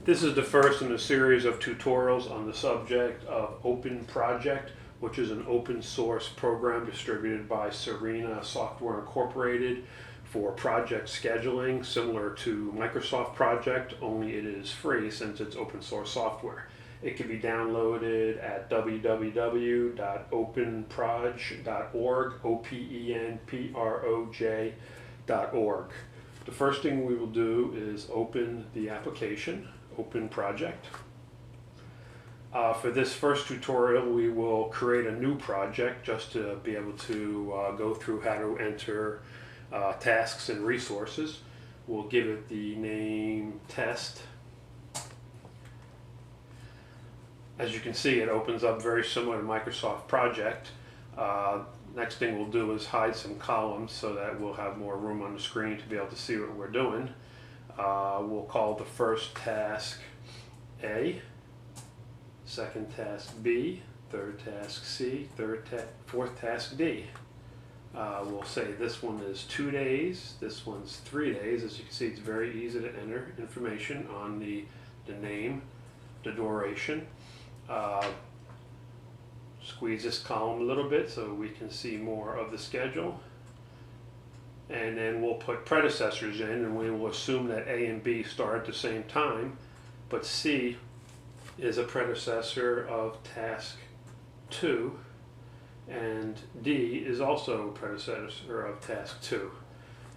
This is the first in a series of tutorials on the subject of OpenProject, which is an open source program distributed by Serena Software Incorporated for project scheduling, similar to Microsoft Project, only it is free since it's open source software. It can be downloaded at www.openproj.org, OPENPROJ.org. The first thing we will do is open the application, OpenProject. For this first tutorial, we will create a new project just to be able to go through how to enter tasks and resources. We'll give it the name test. As you can see, it opens up very similar to Microsoft Project. Next thing we'll do is hide some columns so that we'll have more room on the screen to be able to see what we're doing. We'll call the first task A, second task B, third task C, fourth task D. We'll say this one is 2 days, this one's 3 days. As you can see, it's very easy to enter information on the name, the duration. Squeeze this column a little bit so we can see more of the schedule. And then we'll put predecessors in, and we will assume that A and B start at the same time, but C is a predecessor of task 2, and D is also a predecessor of task 2.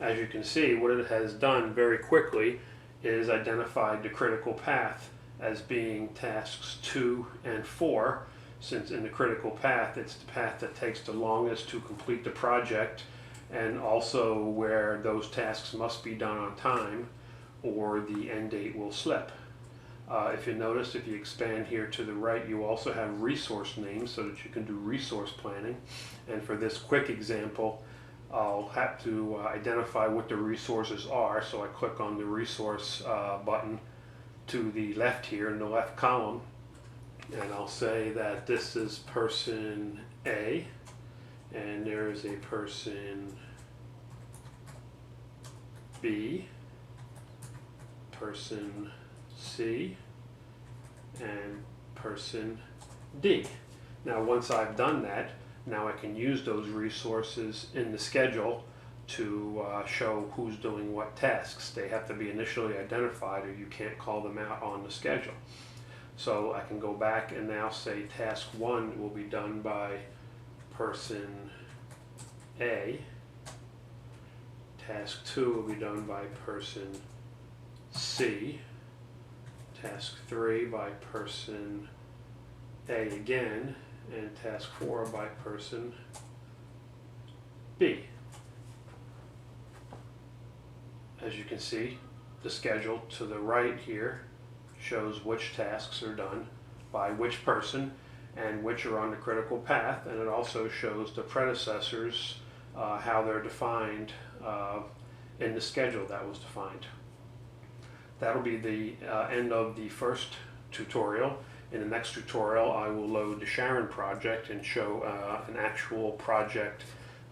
As you can see, what it has done very quickly is identified the critical path as being tasks 2 and 4, since in the critical path it's the path that takes the longest to complete the project, and also where those tasks must be done on time or the end date will slip. If you notice, if you expand here to the right, you also have resource names so that you can do resource planning. And for this quick example, I'll have to identify what the resources are, so I click on the resource button to the left here in the left column, and I'll say that this is person A, and there is a person B, person C, and person D. Now once I've done that, now I can use those resources in the schedule to show who's doing what tasks. They have to be initially identified or you can't call them out on the schedule. So I can go back and now say task 1 will be done by person A, task 2 will be done by person C, task 3 by person A again, and task 4 by person B. As you can see, the schedule to the right here shows which tasks are done by which person and which are on the critical path, and it also shows the predecessors, how they're defined in the schedule that was defined. That'll be the end of the first tutorial. In the next tutorial, I will load the Sharon project and show an actual project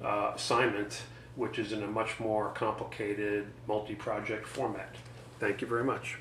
assignment, which is in a much more complicated multi-project format. Thank you very much.